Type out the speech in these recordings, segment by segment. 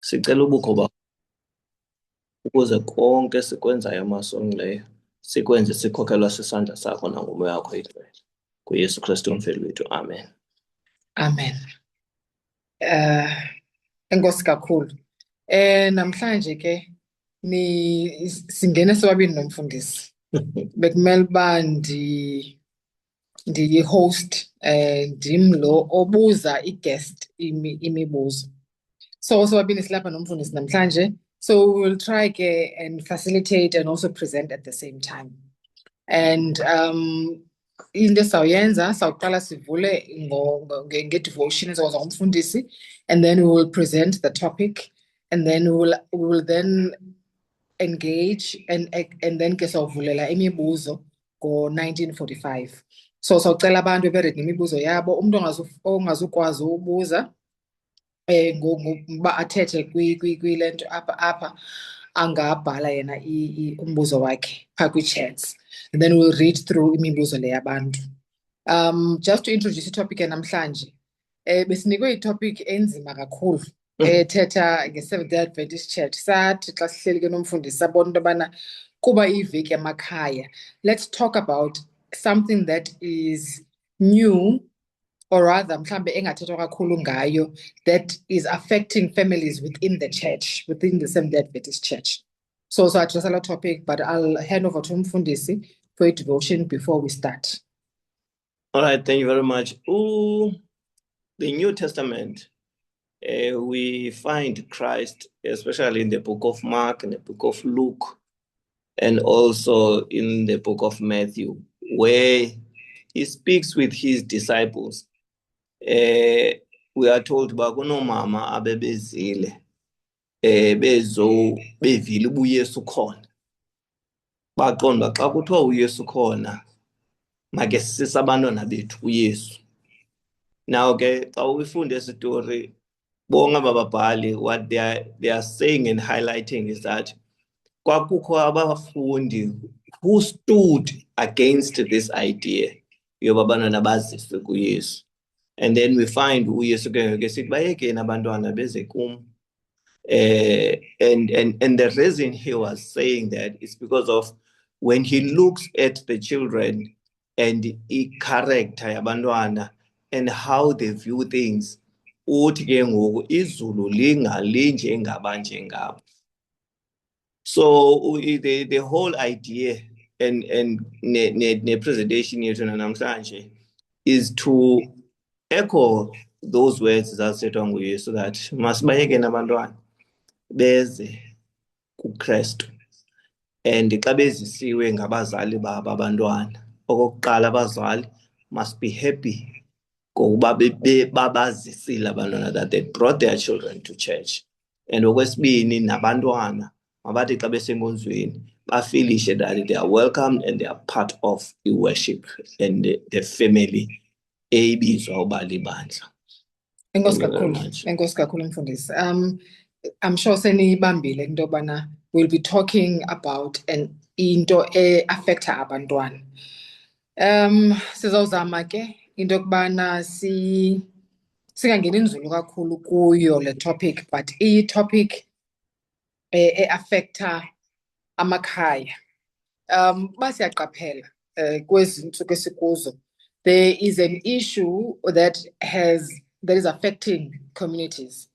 Sicela ubukho bakho ukuze konke sikwenzayo amasongileyo sikwenze sikhokhelwa sisandla sakho nangomoya wakho oyingcwele. KuYesu Kristu umfeli wethu. Amen. Amen. Enkosi kakhulu. Namhlanje ke singene sobabini nomfundisi. Bekumele uba ndiyi-host ndim lo obuza i-guest imibuzo. So sobabini silapha nomfundisi namhlanje. So we will try ke and facilitate and also present at the same time. And into esawuyenza sawuqala sivule nge-devotion ezokwenza ngumfundisi, and then we will present the topic, and then we will then engage and then ke sawuvulela imibuzo ngo-19:45. So sawucela abantu beberedi nemibuzo yabo. Umuntu ongazukwazi ubuza ngoba athethe kwile nto apha angabhala yena umbuzo wakhe phaa kwi-chats, and then we'll read through imibuzo le yabantu. Just to introduce itopic namhlanje, besinikwe itopic enzima kakhulu ethetha nge-Seventh-day Adventist Church. Sathi xa sihleli ke nomfundisi sabona into yobana kuba iveki yamakhaya, let's talk about something that is new, or rather mhlambe engathethwa kakhulu ngayo, that is affecting families within the church, within the Seventh-day Adventist Church. So address that topic, but I'll hand over to Mfundisi for a devotion before we start. All right, thank you very much. The New Testament, we find Christ, especially in the book of Mark and the book of Luke, and also in the book of Matthew, where he speaks with his disciples. We are told about kunomama abebezile bevile ubuyesu khona, baqonda xa kuthiwa uyesu khona make sisise abantwana bethu uyesu. Now ke xa uyifunde isitori, bonke ababhali, what they are saying and highlighting is that kwakukho abafundi who stood against this idea yoba abantwana baziswe kuyesu. And then we find uyesu ke sithi bayekeni abantwana beze kum. And the reason he was saying that is because of when he looks at the children and the character yabantwana and how they view things, uthi ke ngoku izulu lingalinje ngabanje ngabo. So the whole idea and ne presentation yethu namhlanje is to echo those words zasethwa nguYesu that masibayekeni abantwana beze kuKristu, and xa bezisiwe ngabazali babo abantwana, okokuqala abazali must be happy ngokuba babazisile abantwana, that they brought their children to church. And okwesibini nabantwana mabathi xa besenkonzweni bafilishe that they are welcomed and they are part of the worship and the family ebizwa uba libandla. Enkosi kakhulu mfundisi. I'm sure seniyibambile into yobana we'll be talking about into affecta abantwana. Sizawuzama ke into yokubana singangeni nzulu kakhulu kuyo le topic, but i-topic affecta amakhaya. Basiyaqaphela kwezi ntsuku esikuzo, there is an issue that is affecting communities.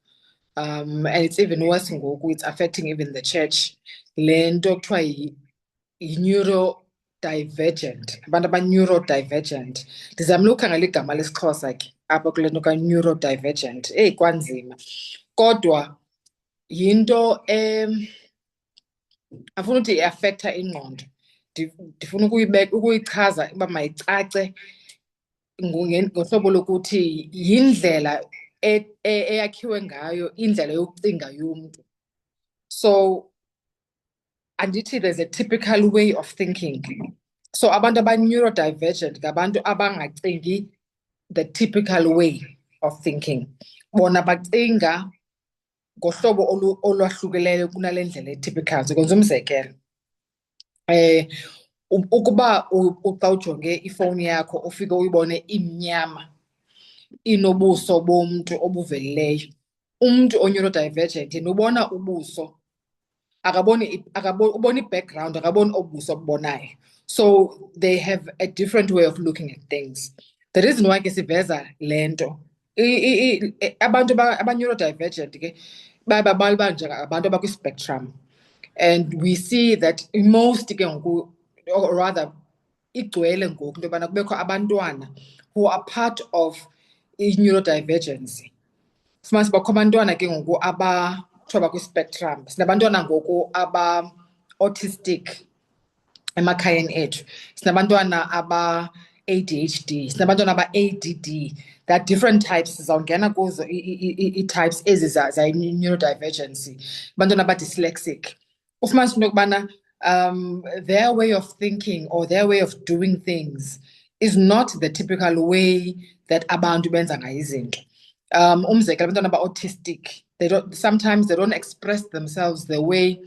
And it's even worse ngoku, it's affecting even the church. Le nto kuthiwa yi-neurodivergent, abantu aba-neurodivergent. Ndizamile ukhangela igama lesiXhosa ke apha kule nto ka-neurodivergent. Kwanzima. Kodwa yinto afuna ukuthi i-affecta ingqondo. Ndifuna ukuyichaza uba mayicace ngohlobo lokuthi yindlela eyakhiwe ngayo indlela yokucinga yomntu. So andithi there's a typical way of thinking. So abantu aba-neurodivergent ngabantu abangacingi the typical way of thinking. Bona bacinga ngohlobo olwahlukileyo kunale ndlela etypical. Ndikwenza umzekelo. Ukuba xa ujonge ifowuni yakho ufike uyibone imnyama, inobuso bomntu obuvelileyo, umntu o-neurodivergent ubona ubuso, ubona i-background, akaboni obuso obubonayo. So they have a different way of looking at things. The reason why ke siveza le nto, abantu aba-neurodivergent ke babalwa njengabantu abakwi-spectrum. And we see that most ke ngoku, or rather igcwele ngoku into yobana kubekho abantwana who are part of i-neurodivergency. Fumanise bakho abantwana ke ngoku kuthiwa bakwi-spectrum. Sinabantwana ngoku aba-autistic emakhayeni ethu, sinabantwana aba-ADHD, sinabantwana aba-ADD. There are different types, zawungena kuzo i-types ezi za-neurodivergency. Abantwana aba-dyslexic. Ufumanise into yokubana their way of thinking or their way of doing things is not the typical way that abantu benza ngayo izinto. Umzekelo, abantwana aba-autistic, sometimes they don't express themselves the way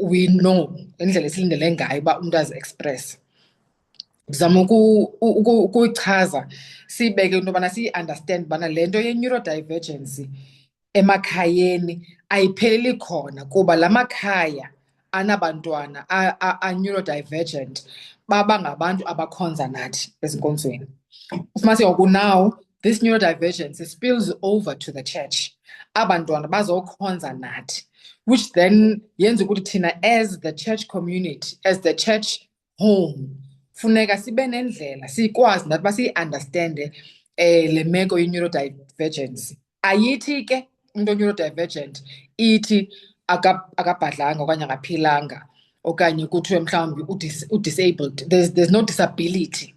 we know, indlela esilindele ngayo uba umntu azi-express. Ndizama ukuyichaza siyibeke into yobana siyi-understand ubana le nto ye-neurodivergency emakhayeni ayipheleli khona, kuba la makhaya anabantwana a-neurodivergent baba ngabantu abakhonza nathi ezinkonzweni. Ufumanise ngoku now this neurodivergence spills over to the church. Abantwana bazokhonza nathi, which then yenza ukuthi thina as the church community, as the church home, funeka sibe nendlela sikwazi nathi uba siyi-understande le meko ye-neurodivergency. Ayithi ke umuntu o-neurodivergent ithi akabhadlanga okanye akaphilanga okanye kuthiwe mhlawumbi u-disabled. There's no disability.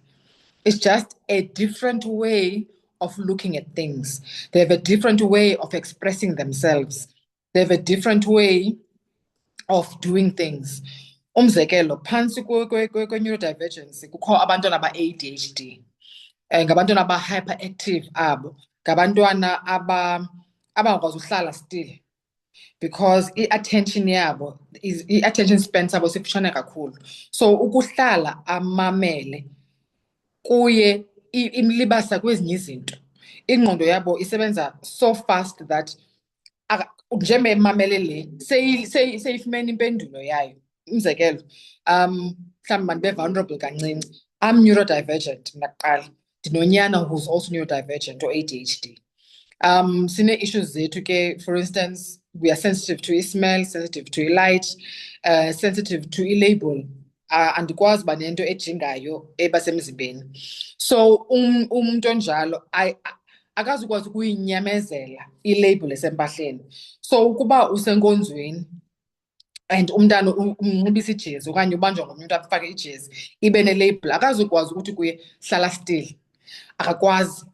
It's just a different way of looking at things. They have a different way of expressing themselves. They have a different way of doing things. Umzekelo, phantsi kwe-neurodivergency kukho abantwana aba-ADHD. Ngabantwana aba-hyperactive abo. Ngabantwana abangakwazi uhlala still, because i-attention yabo, i-attention span sabo sifutshane kakhulu. So ukuhlala amamele kuye imlibasa kwezinye izinto. Ingqondo yabo isebenza so fast that njengoba emamele le seyifumene impendulo yayo. Umzekelo, mhlawumbi mandibe vulnerable kancinci. I'm neurodivergent mna kuqala. Ndinonyana who's also neurodivergent or ADHD. Sine-issues zethu ke, for instance, we are sensitive to smell, sensitive to light, sensitive to label. Andikwazi uba nento ejingayo ebasemzimbeni. So umuntu onjalo akazukwazi ukuyinyamezela ilabel esempahleni. So ukuba usenkonzweni and umntana umnxibisa ijezi okanye ubanjwa ngomntu afake ijezi ibe nelabel, akazukwazi ukuthi kuye hlala still. Akakwazi.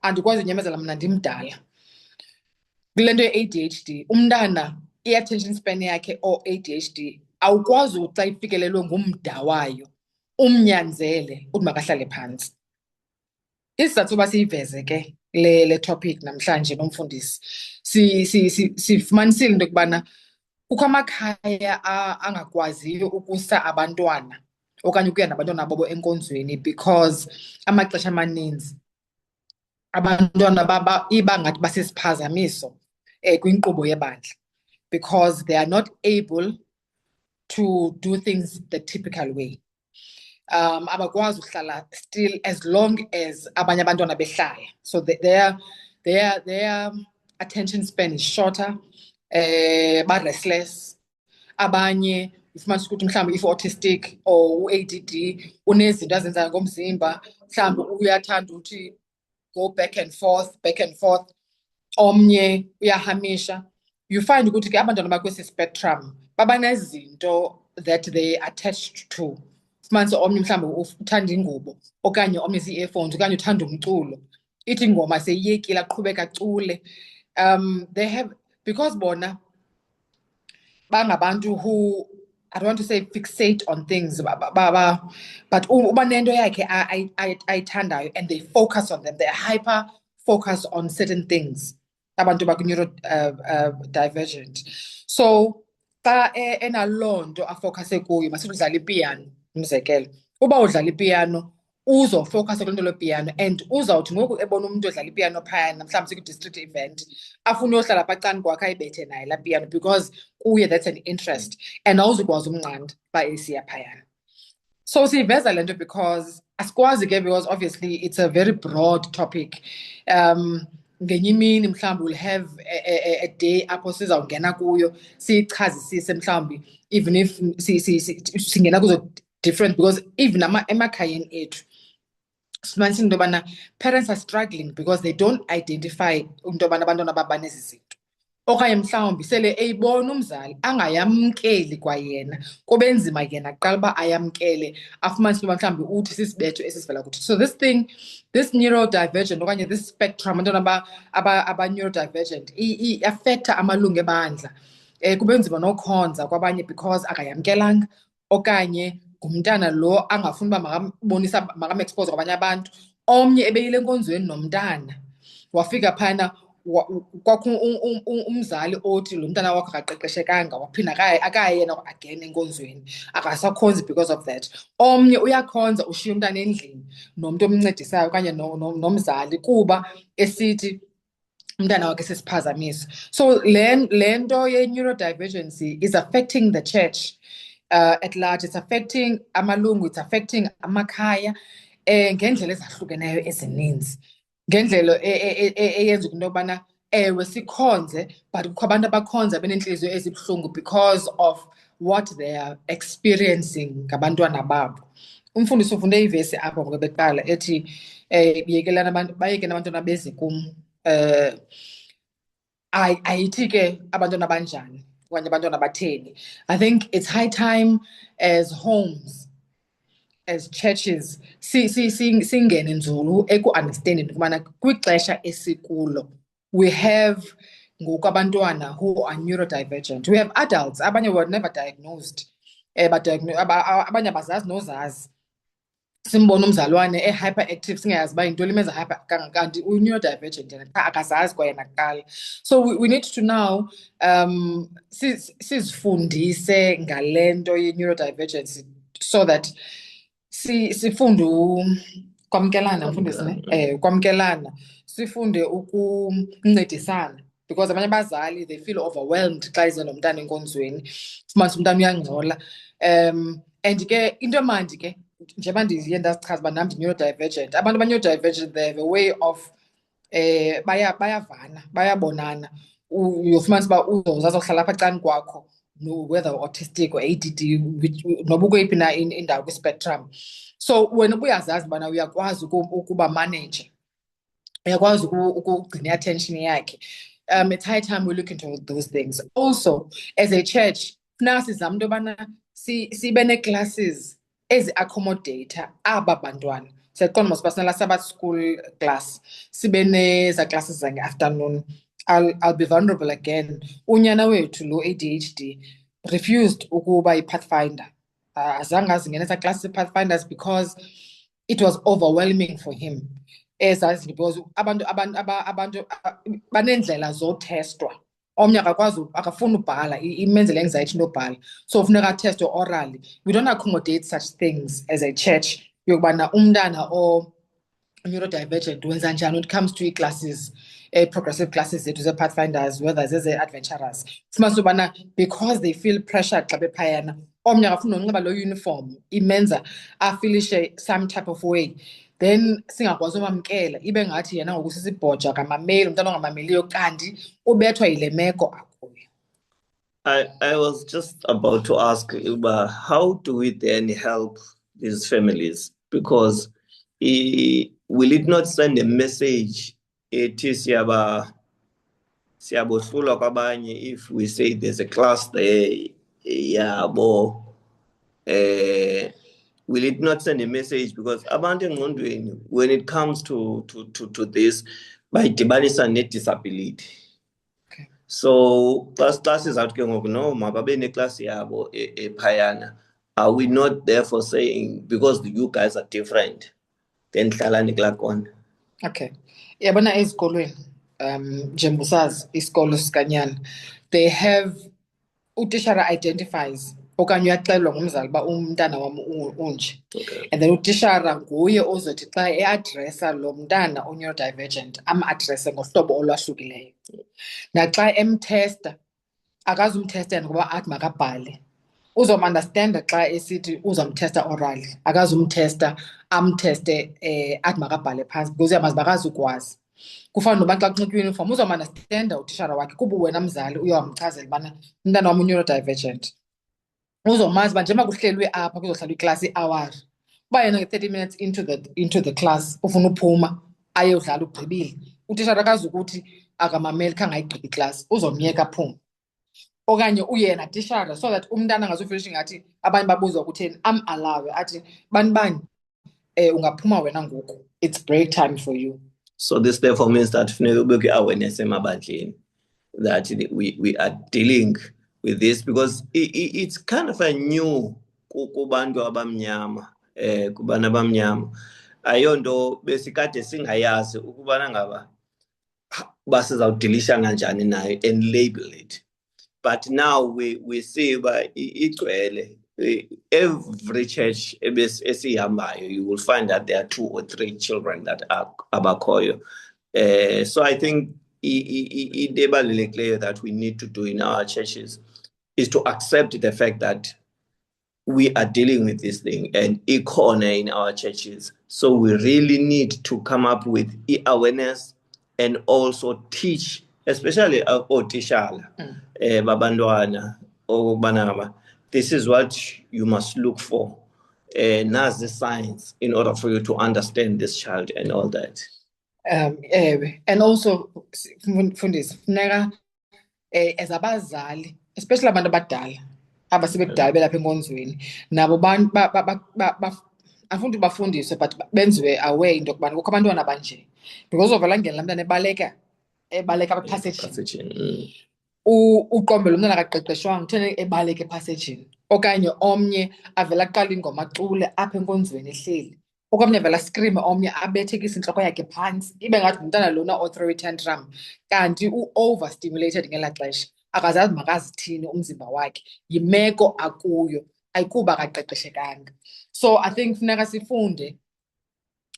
Andikwazi unyamezela mna ndimdala. Kule nto ye-ADHD, umntana i-attention span yakhe or ADHD awukwazi xa ifikelelwe ngumda wayo umnyanzele ukuthi makahlale phantsi. Isizathu soba siyiveze ke le topic namhlanje nomfundisi, sifumanisile into yokubana kukho amakhaya angakwaziyo ukusa abantwana okanye ukuya nabantwana babo enkonzweni because amaxesha amaninzi abantwana iba ngathi basisiphazamiso kwinkqubo yebandla, because they are not able to do things the typical way. Abakwazi uhlala still as long as abanye abantwana behlala. So their attention span is shorter, ba-restless. Abanye ufumanisa ukuthi mhlawumbi if autistic or u-ADD unezinto azenzayo ngomzimba, mhlawumbi uyathanda ukuthi go back and forth. Omnye uyahamisha. You find ukuthi ke abantwana bakwesi spectrum babanezinto that they attached to. Fumanise omnye mhlawumbi uthanda ingubo okanye omnye zii-earphones okanye uthanda umculo. Ithi ingoma seyiyekile aqhubeka acule. They have, because bona bangabantu who, I don't want to say fixate on things, but uba nento yakhe ayithandayo and they focus on them. They're hyper focused on certain things. Abantu neurodivergent. So xa enaloo nto afokase kuyo, masithi udlala ipiano, umzekelo. Uba udlala ipiano uzofocus kule nto lepiano and uzawuthi ngoku ebona umuntu odlala ipiano phayana mhlawumbi sikwi-district event afune uyohlala phacani kwakhe ayibethe naye laa piano because kuye that's an interest and awuzukwazi umnqanda xa esiya phayana. So siyiveza le nto because asikwazi ke because obviously it's a very broad topic. Ngenye imini mhlawumbi we'll have a day apho sizawungena kuyo siyichazisise mhlawumbi even if singena kuzo different because even emakhayeni ethu sifumanisa into yobana parents are struggling because they don't identify into yobana abantwana baba nezi zinto okanye mhlawumbi sele eyibona umzali angayamkeli kwayena kube nzima yena kuqala uba ayamkele afumanise into yoba mhlawumbi uthi sisibetho esisivela kuthi. So this neurodivergent okanye this spectrum abantwana aba-neurodivergent i-affecta amalungu ebandla. Kube nzima nokhonza kwabanye because akayamkelanga okanye ngumntana lo angafuni uba makam-expose kwabanye abantu. Omnye ebeyile enkonzweni nomntana wafika phana kwakho umzali othi lo mntana wakho akaqeqeshekanga waphinda akayena again enkonzweni akasakhonzi because of that. Omnye uyakhonza ushiya umntana endlini nomntu omncedisayo okanye nomzali kuba esithi umntana wakhe sesiphazamisa. So le nto ye-neurodivergency is affecting the church at large. It's affecting amalungu, it's affecting amakhaya ngendlela ezahlukeneyo ezininzi. Ngendlela eyenza into yobana ewe sikhonze but kukho abantu abakhonza benentliziyo ezibuhlungu because of what they are experiencing ngabantwana babo. Umfundisi ufunde ivesi apho ngokubeqala ethi bayekeni abantwana beze kum. Ayithi ke abantwana abanjani okanye abantwana batheni. I think it's high time as homes, as churches, singene nzulu eku-understanding ukubana kwixesha esikulo we have ngoku abantwana who are neurodivergent. We have adults, abanye were never diagnosed, abanye abazazi nozazi. Simbona umzalwane e-hyperactive singayazi uba yintoni imenza hyper kanti u-neurodivergent yena qha akazazi kwayena kuqala. So we need to now sizifundise ngale nto ye-neurodivergency so that sifunde ukwamkelana mfundisi ne ukwamkelana sifunde ukuncedisana because abanye abazali they feel overwhelmed xa ize nomntana enkonzweni fumanisa umntana uyangxola and ke into mandi ke njengoba ndiye ndazichaza uba nam ndi-neurodivergent. Abantu aba-neurodivergent they have a way of bayavana bayabonana. Uyofumanisa uba uzozaza kuhlala apha cani kwakho whether autistic or ADD noba ukweyiphi na indawo kwi-spectrum. So wena ubuyazazi ubana uyakwazi ukuba manager, uyakwazi ukugcina i-attention yakhe. It's high time we look into those things. Also, as a church, funeka sizame into yobana sibe nee-classes ezi-accommodator aba bantwana. Siyaqonda mos uba sinala Sabbath school class, sibe neza classes zange-afternoon. I'll be vulnerable again. Unyana wethu lo ADHD refused ukuba yi-pathfinder. Azange azingene eza classes i-pathfinders because it was overwhelming for him. Because abantu banendlela zotestwa. Omnye akafuni ubhala, imenzela anxiety into yobhala. So funeka atestwe orally. We don't accommodate such things as a church. Yokubana umntana neurodivergent wenza njani when it comes to classes, progressive classes zethu ze-pathfinders, whether zeze-adventurers. Fumanisa ubana because they feel pressured xa bephayana, omnye akafuni nonxiba lo uniform, imenza afilishe some type of way. Then singakwazi umamkela ibe ngathi yena ngoku sisibhoja akamameli, umntana ongamameliyo kanti ubethwa yile meko akuyo. I was just about to ask Uba, how do we then help these families? Because will it not send a message ethi siyabohlulwa kwabanye if we say there's a class there yabo? Will it not send a message? Because abantu engqondweni, when it comes to this, bayidibanisa ne-disability. Okay. So classes out ke ngoku no mababe ne-class yabo ephayana. Are we not therefore saying because you guys are different, then hlalani kulaa kona? Okay. Yabona ezikolweni njengosazi isikolo sikanyana, they have utishara identifies okanye uyaxelelwa ngumzali uba umntana wam unje. Okay. And then utishara nguye ozothi xa eadresa lo mntana o-neurodivergent amadrese ngohlobo olwahlukileyo. Naxa emthesta akazumthesta ngoba athi makabhale, uzomandastenda xa esithi uzomthesta orally, akazumthesta amtheste athi makabhale phantsi because uyamazi uba akazukwazi. Kufana noba xa kunxitywa uniform uzomandastenda utishara wakhe kuba wena mzali uyawamchazela ubana umntana wam u-neurodivergent. Uzomazi uba njengoba kuhlelwe apha kuzohlala iklasi i-hour, uba yena nge-30 minutes into the class ufuna uphuma ayodlala ugqibile, utishara akazukuthi akamameli khange ayigqibe iklasi, uzomyeka aphume. Okanye uyena tishara so that umntana angazufilisha ngathi abanye babuzwa kutheni amalawe athi bani ungaphuma wena ngoku, it's break time for you. So this therefore means that funeka kubekwe awareness emabandleni that we are dealing with this because it's kind of a new kubantu abamnyama kubantu abamnyama ayonto besikade singayazi ukubana ngaba basizawudilisha kanjani nayo and label it. But now we see by igcwele every church esihambayo you will find that there are 2 or 3 children that are abakhoyo. So I think that we need to do in our churches is to accept the fact that we are dealing with this thing and ikhona in our churches. So we really need to come up with awareness and also teach, especially otishala babantwana okubana this is what you must look for, nazi the signs in order for you to understand this child and all that. And also mfundisi funeka as abazali, especially abantu abadala abasebekudala belapha enkonzweni, nabo afundi bafundiswe but benziwe aware into yokubana kukho abantwana banje, because ovela ngena laa mntana ebaleka ephasejini. Uqombe lo mntana akaqeqeshwanga utheni ebaleka ephasejini, okanye omnye avela aqala ingoma acule apha enkonzweni ehleli, okwamnye avela screame omnye abethekisa intloko yakhe phantsi ibe ngathi ngumntana lona o-throw tantrum, kanti u-overstimulated ngelaa xesha akazazi makazithini umzimba wakhe, yimeko akuyo, ayikuba akaqeqeshekanga. So I think funeka sifunde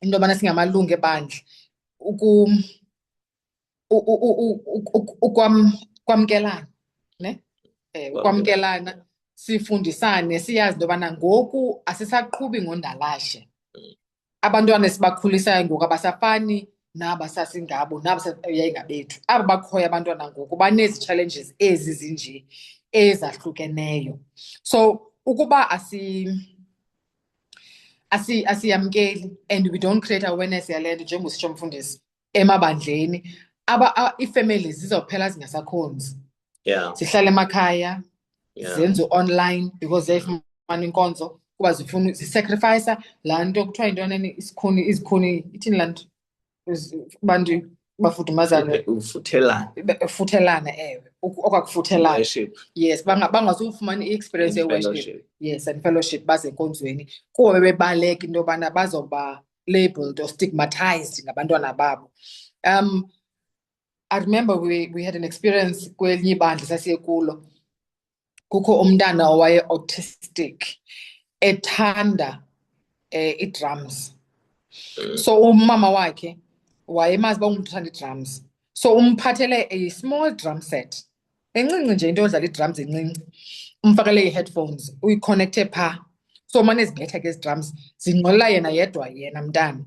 into yobana singamalungu ebandla ukwamkelana, ne? Ukwamkelana, sifundisane, siyazi into yobana ngoku asisaqhubi ngondalashe. Abantwana esibakhulisayo ngoku abasafani naba sasingabo naba yayingabethu. Aba bakhoyo abantwana ngoku banezi challenges ezi zinje ezahlukeneyo. So ukuba asiyamkeli and we don't create awareness yale nto njengositsho mfundisi emabandleni, iifamily zizawuphela zingasakhonzi. Yeah. Zihlala emakhaya, Yeah. zenze online because ziyayifumana inkonzo kuba zifuna zisacrifice laa nto kuthiwa yintoni izikhuni ithini laa nto bantu bafudumazana futhelana, okwakufuthelana. Worship. Yes, bangazufumana i-experience And ye-worship. fellowship. Yes, and fellowship baze enkonzweni kuba bebaleka into yobana bazoba labeled or stigmatized ngabantwana babo. I remember we had an experience kwelinye ibandla sasiye kulo, kukho umntana owaye autistic ethanda i-drums. So umama wakhe wayemazi uba umntu uthanda i-drums, so umphathele a small drum set encinci nje into yodlala i-drums encinci, umfakele ii-headphones uyiconnecte phaa, so umane ezibetha ke ezi drums zingqolela yena yedwa yena mntana.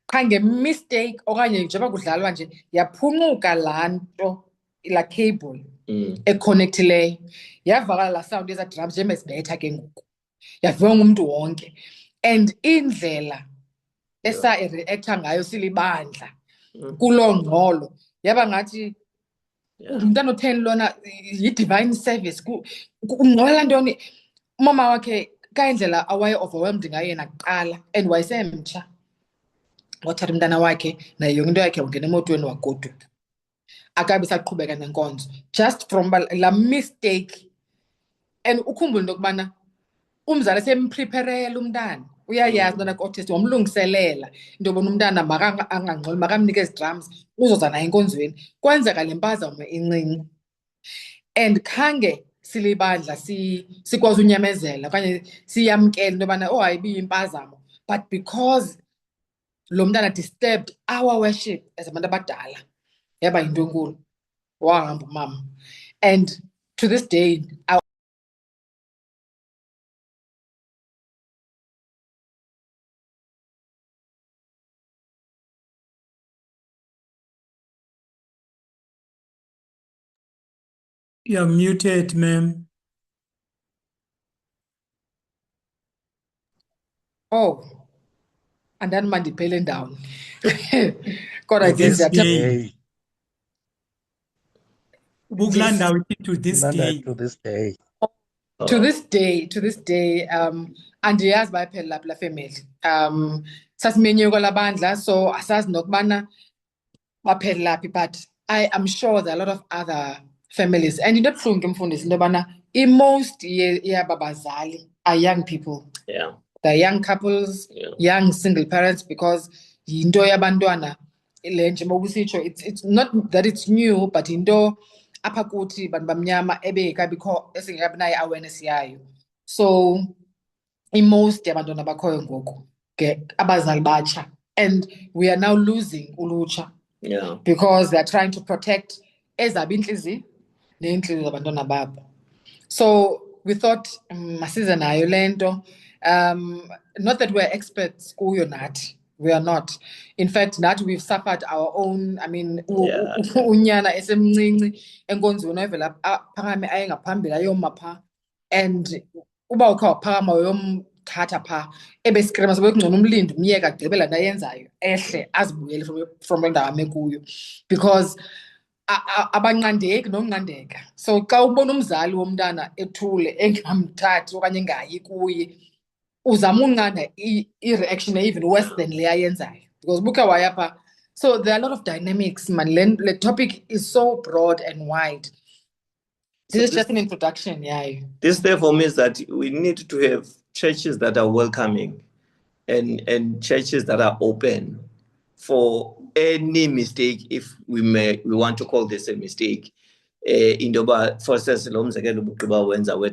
Qha ngemisteyiki okanye njengoba kudlalwa nje yaphuncuka laa nto, laa cable ekhonektileyo, yavakala laa sound yezaa drums njengoba ezibetha ke ngoku, yaviwa ngumntu wonke. And indlela esa-reacta ngayo silibandla kuloo ngxolo yaba ngathi ngumntana otheni lona, yi-divine service, ungxolela ntoni. Umama wakhe kayindlela awaye-overwhelmed ngayo yena kuqala and wayesemtsha, wathatha umntana wakhe naye yonke into yakhe wangena emotweni wagoduka, akabi saqhubeka nenkonzo just from laa mistake. And ukhumbule into yokubana umzali semprepherela umntana, uyayazi intona ku-autistic, wamlungiselela into yobona umntana angangxoli, makamnike ezi drums uzoza naye enkonzweni. Kwenzeka le mpazamo incinci and khange silibandla sikwazi unyamezela okanye siyamkela into yobana oh hayibi impazamo, but because lo mntana disturbed our worship as abantu abadala, yaba yinto enkulu, wahamba umama. And to this day, You're muted, ma'am. oh, andani mandiphele down. Kodwa To ke this ndiyathe- day. Bukulanda uthi to this day. To this day. to this day, andiyazi bayaphela laphi la family. Sasimenyuka labandla, so asazi nokubana baphela laphi, but I am sure there are a lot of other families. And into ebuhlungu mfundisi into yobana most yababazali are young people. Yeah. They're young couples, Yeah. young single parents, because yinto yabantwana le njengoba usitsho, it's not that it's new, but into apha kuthi bantu bamnyama ebengekabikho esingekabi nayo awareness yayo. So most yabantwana bakhoyo ngoku ke abazali batsha, and we are now losing ulutsha. Yeah. Because they're trying to protect ezabo inhliziyo neenhliziyo zabantwana babo. So we thought masize nayo lento. Not that we're experts kuyo nathi, we are not. In fact, nathi we've suffered our own. I mean, Yeah. unyana esemncinci enkonzweni ovela phakame aye ngaphambili ayoma pha, and uba ukha waphakama uyomthatha pha ebeskrema sobe kungcono umlindi umyeka agqibela nayenzayo ehle azibuyele from endawo ame kuyo, because abanqandeki nokunqandeka. So xa ubona umzali womntana ethule engamthathi okanye engayi kuye, uzama unqanda i-reaction even worse than le ayenzayo, because buka waya pha. So there are a lot of dynamics, man. The topic is so broad and wide. This is just an introduction, yeah. This therefore means that we need to have churches that are welcoming and churches that are open for any mistake, if we want to call this a mistake. Indoba, for instance,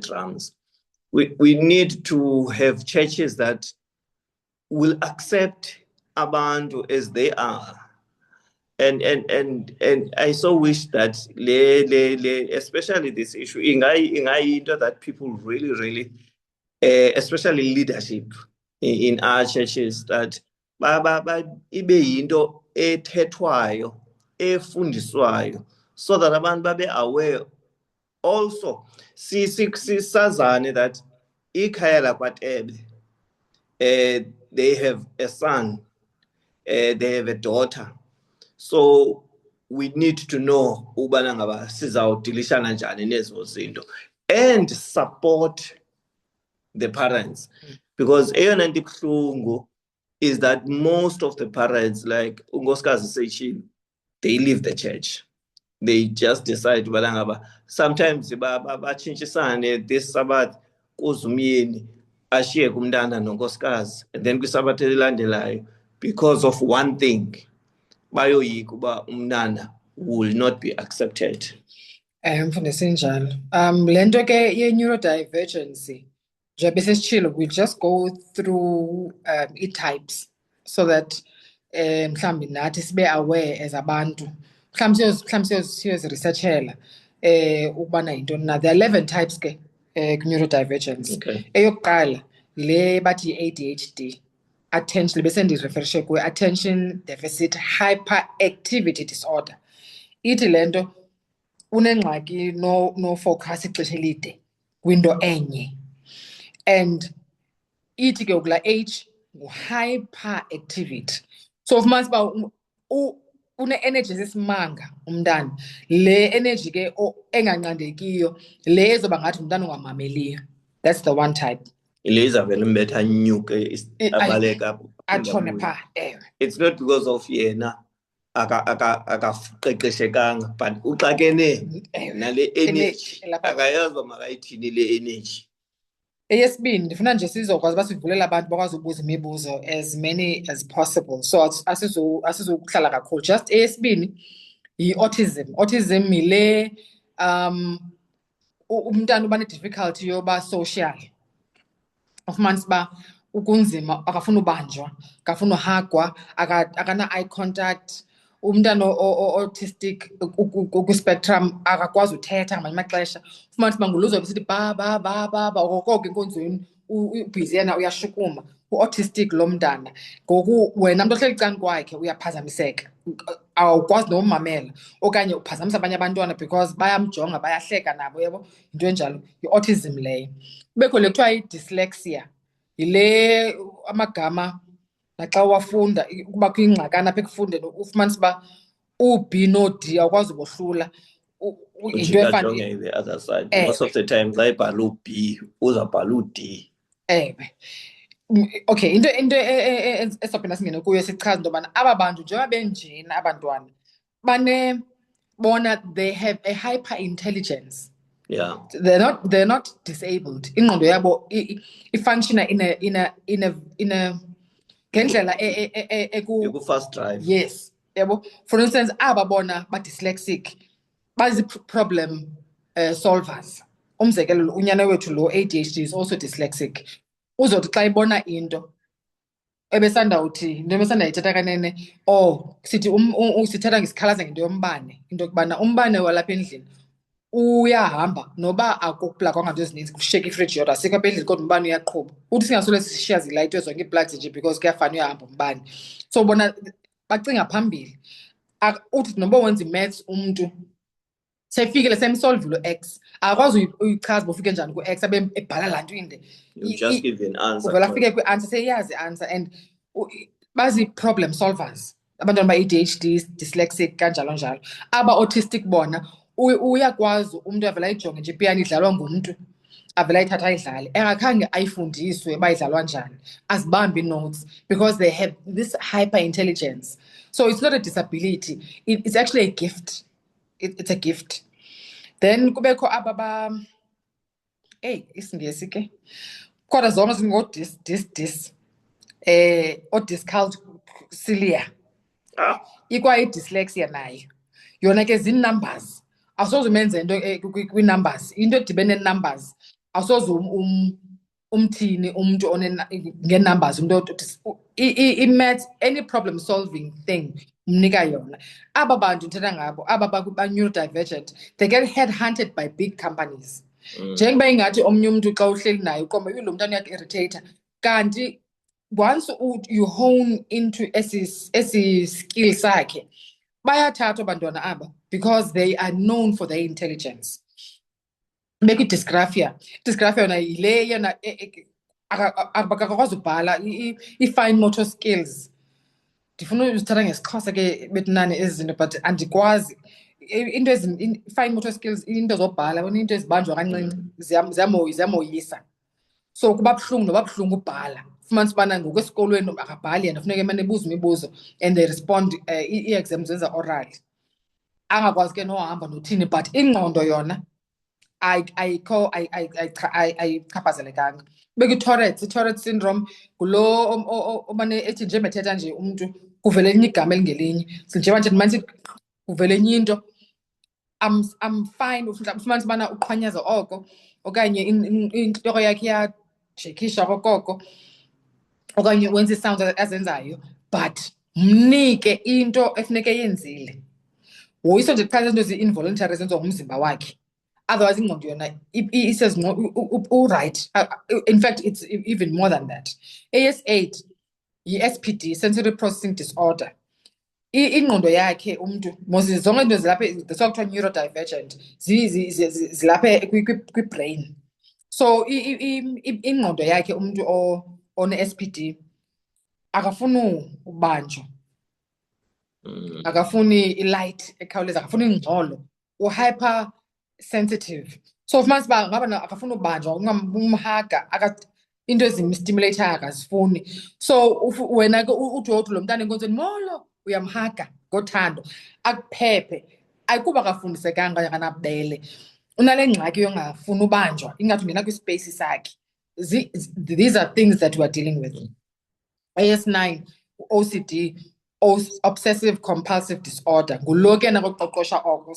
drums. We need to have churches that will accept abantu as they are. And I so wish that especially this issue into that people really especially leadership in our churches, that ibe yinto ethethwayo efundiswayo, so that abantu babe aware also sisazane that ikhaya lakwaTebe they have a son, they have a daughter. So we need to know ubana ngaba sizawudilishana njani nezo zinto and support the parents, because eyona nto ibuhlungu is that most of the parents, like unkosikazi seyishilo, they leave the church. They just decide ubana ngaba sometimes batshintshisane this Sabbath kuzumyeni ashiye kumntana nonkosikazi, and then kwiSabbath elilandelayo because of one thing bayoyika uba umntana will not be accepted. Mfundisi njalo. Lento ke ye-neurodivergency, njengoba sesitshilo, we'll just go through i-types so that mhlawumbi nathi sibe aware as abantu. Mhlawumbi siyoziresearchela ukubana yintoni na. There are 11 types ke neurodivergence. Okay. Eyokuqala le bathi yi-ADHD. Attention, besendireferishe kuyo, attention deficit hyperactivity disorder. Ithi lento unengxaki no focus ixesha elide kwinto enye, and ithi ke ukula H hyperactivity. So ufumanisa uba une-energy esimanga umntana, le energy ke enganqandekiyo, le ezoba ngathi umntana ongamameliyo. That's the one type. Elizabeth mbetha nyuke abaleka Atshone pha, ewe. It's not because of yena akaqeqeshekanga, but uxakene nale energy, akayazi uba makayithini le energy. Eyesibini, ndifuna nje sizokwazi uba sivulela abantu bakwazi ukubuza imibuzo as many as possible, so asizukuhlala kakhulu. Just eyesibini yi-autism. Autism yile umntana uba ne-difficulty yoba social, ufumanisa uba ukunzima, akafuna ubanjwa, akafuna uhagwa, akana-eye contact. Umntana autistic kwi-spectrum akakwazi uthetha ngamanye amaxesha, ufumanisa uba nguluzo besithi ba okokoko enkonzweni ubhizi yena uyashukuma. U-autistic lo mntana, ngoku wena mntu ohleli cani kwakhe uyaphazamiseka, awukwazi nomamela okanye uphazamisa abanye abantwana because bayamjonga, bayahleka nabo, yabo, yinto enjalo. Yi-autism leyo. Kubekho le kuthiwa yi-dyslexia, yile amagama naxa uwafunda kuba kwingxakana apha ekufundeni ufumanisa uba u-B no-D awukwazi ubohlula. Yinto efana the other side. Most of the time xa ibhala u-B uzawubhala u-D. Ewe. Okay, into esizawuphinda singene kuyo sichaza into yobana aba bantu njengoba benjena abantwana bona they have a hyper intelligence. Yeah. They're not disabled. Ingqondo yabo ifunctiona in a ngendlela fast drive. Yes, yabo. For instance, aba bona ba-dyslexic bazi-problem solvers. Umzekelo, unyana wethu lo ADHD is also dyslexic. Uzothi xa ibona into ebesandawuthi into ebesandayithetha kanene, sithi sithetha ngesikhalaza ngento yombane, into yokubana umbane walapha endlini uyahamba noba akuplakwanga nto ezininzi, kushiyeka ifriji yodwa, asikho apha endlini kodwa umbane uyaqhuba. Uthi singasole sishiya zilayitwe zonke ii-plugs nje because kuyafana uyahamba umbane. So bona bacinga phambili. Uthi noba wenza i-maths umntu sefikile semsolvile u-X, akakwazi uyichaza uba ufike njani ku-X abe ebhala laa nto inde. You just give an answer. Uvela afike kwi-answer, seyazi i-answer, and bazi-problem solvers. Abantwana ba-ADHD, dyslexic, kanjalo njalo. Aba-autistic bona uyakwazi umntu avela ayijonge nje ipiyano idlalwa ngumntu, avela ayithatha ayidlale engakhange ayifundiswe uba idlalwa njani, azibambi notes because they have this hyper intelligence. So it's not a disability, it's actually a gift. It's a gift. Then kubekho aba isingesi ke kodwa zona zingo-dis o-dyscalculia, ikwayi-dyslexia nayo. Yona ke zii-numbers, awusoze umenze into kwii-numbers, into edibene numbers awusoze umthini umntu ngee-numbers, i-maths, any problem solving thing umnika yona. Aba bantu ndithetha ngabo, aba ba-neurodivergent, they get headhunted by big companies. Njengoba ingathi omnye umntu xa uhleli naye uqomba lo mntana uyaku-irritator, kanti once you hone into esi skill sakhe, bayathathwa abantwana aba because they are known for their intelligence. Bekwi-dysgraphia, i-dysgraphia yona yile yona akakwazi ubhala, i-fine motor skills. Ndifuna uzithatha ngesiXhosa ke betunane ezi zinto but andikwazi. Into fine motor skills, into zobhala, into ezibanjwa kancinci ziyamoyisa. So kuba buhlungu noba buhlungu ubhala. Fumanisa ubana ngoku esikolweni akabhali yena, funeka emane ebuza imibuzo and they respond, ii-exams zenza oral. Angakwazi ke nohamba nothini, but ingqondo yona ayichaphazelekanga. Beka i-Tourette syndrome, ngulo omane ethi nje bethetha nje umntu kuvele elinye igama elingelinye. Njengoba nje ndimane sithi kuvele enye into, I'm fine, ufumanisa ubana uqhwanyaza oko okanye intloko yakhe iyajekisha okoko okanye wenza ii-sounds azenzayo, but mnike into efuneka eyenzile. Woyiswa nje qha izinto ezi-involuntary ezenziwa ngumzimba wakhe. Otherwise ingqondo yona i-says right. In fact, it's even more than that. AS8 yi-SPD, sensory processing disorder. Ingqondo yakhe umntu, mos zonke into zilapha, that's why kuthiwa neurodivergent, zilapha kwi-brain. So ingqondo yakhe umntu one-SPD akafuni ubanjwa, akafuni i-light ekhawuleza, akafuni ingxolo, u-hyper sensitive. So ufumanisa uba ngaba akafuni ubanjwa, umhaga, into ezimstimulator akazifuni. So wena ke uthi lo mntana enkonzweni, molo, uyamhaga ngothando, akuphephe. Ayikuba akafundisekanga okanye akanabubele, unale ngxaki yongafuni ubanjwa, ingathi ungena kwispace sakhe. These are things that we are dealing with. AS9, OCD, obsessive compulsive disorder, ngulo ke yena koqoqosha oko.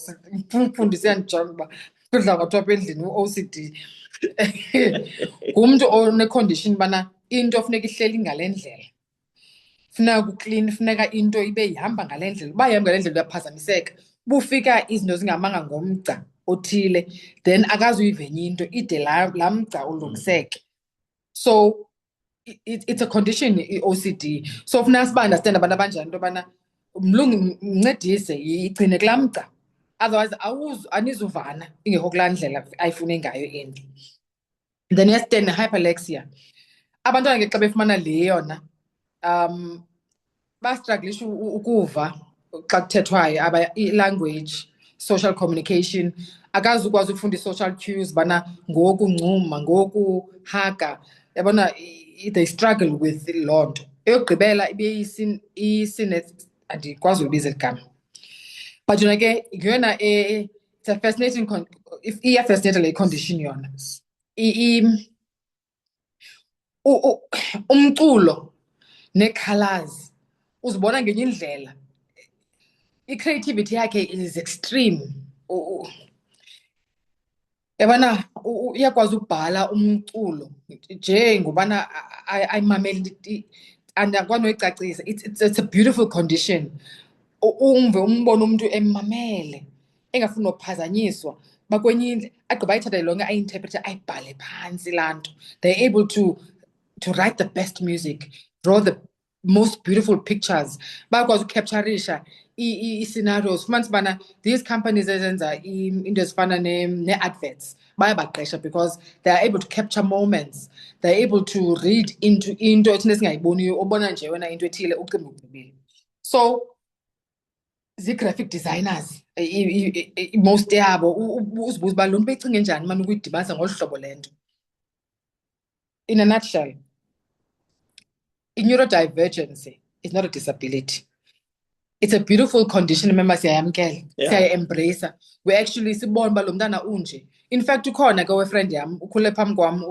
Umfundisi uyandijonga uba kudla kwathwa endlini u-OCD ngumntu one-condition bana into funeka ihleli ngale ndlela, funeka kuklini, funeka into ibe ihamba ngale ndlela. Uba ihamba ngale ndlela uyaphazamiseka, bufika izinto zingamanga ngomgca othile, then akazuyiva enye into ide laa mgca ulungiseke. So it's a condition, i-OCD. So funeka siba-understand abantu abanjani into yobana mlungu mncedise igcine kulaa mgca, otherwise anizuvana ingekho kulaa ndlela ayifune ngayo into. Then yes, hyperlexia. Abantwana ke xa befumana le yona bastruglisha ukuva xa kuthethwayo i-language, social communication. Akazi ukwazi ukufunda i-social cues bana ngoku ncuma, ngoku haga. Yabona, they struggle with loo nto. Eyokugqibela ibe andikwazi ulibiza eli gama. But yona ke yona it's a fascinating iya-fascinate le condition yona. Umculo nee-colours uzibona ngenye indlela. I-creativity yakhe is extreme. Yabona, uyakwazi ukubhala umculo nje ngobana ayimamele andakwazi noyicacisa. It's a beautiful condition. Umve umbone umuntu emmamele engafuni nokuphazanyiswa, bakwenye indlela agqiba ayithatha lonke ayinterprete ayibhale phantsi laa nto. They're able to write the best music, draw the most beautiful pictures. Bakwazi ukukapturisha i-scenarios. Fumanisa ubana these companies ezenza into ezifana nee-adverts bayabaqesha because they are able to capture moments. They are able to read into into thina esingayiboniyo, obona nje wena into ethile ucimba ugqibile. So zii-graphic designers most yabo uzibuza uba lo nto beyicinge njani mani ukuyidibanisa ngolu hlobo le nto. In a nutshell, neurodivergency is not a disability. It's a beautiful condition. Remember, siyayamkela, siyayi-embrace. We actually sibona uba lo mntana unje. In fact, ukhona ke wefriend yam ukhule phambi kwam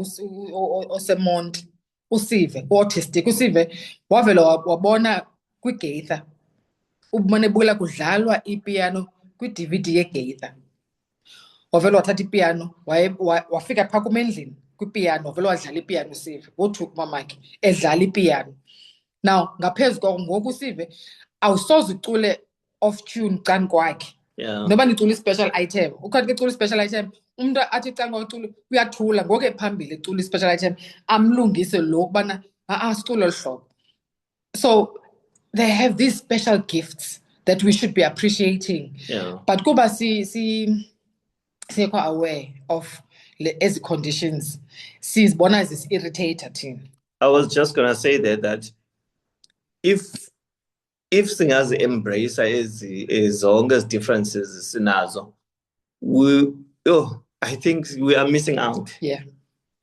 oseMonti, uSive, u-autistic. uSive wavela wabona kwiGaither, ubumane ebukela kudlalwa ipiano kwi-DVD yeGaither. Wavela wathatha ipiano, wafika phaa kum endlini kwipiano, wavela wadlala ipiano uSive, wothuka umamakhe edlala ipiano. Now, ngaphezu koko ngoku uSive awusoze ucule off tune cani kwakhe. Noba nicula i-special item, ukhathi ke ecula i-special item, umntu athi cani kwacula uyathula ngoku ephambili ecula i-special item amlungise lo ukubana sicule olu hlobo. So they have these special gifts that we should be appreciating. But kuba sikho aware of ezi conditions, sizibona zisi-irritator thina. I was just going to say that if singazi embrace zonke ezi differences sinazo, I think we are missing out.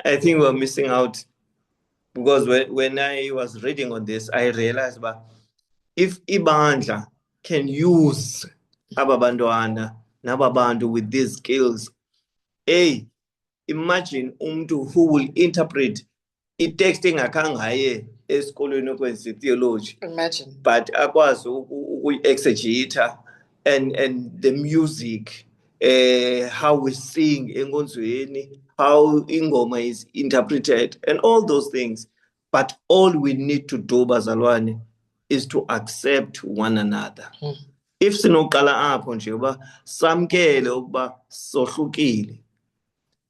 I think we're missing out because when I was reading on this, I realized that if ibandla can use ababantwana nababantu with these skills, imagine umntu who will interpret i-text engakhangaye esikolweni okwenza theology. Imagine. But akwazi ukuyi-exegeta and the music, how we sing enkonzweni, how ingoma is interpreted, and all those things. But all we need to do, bazalwane, is to accept one another. If sinoqala apho nje uba samkele ukuba sohlukile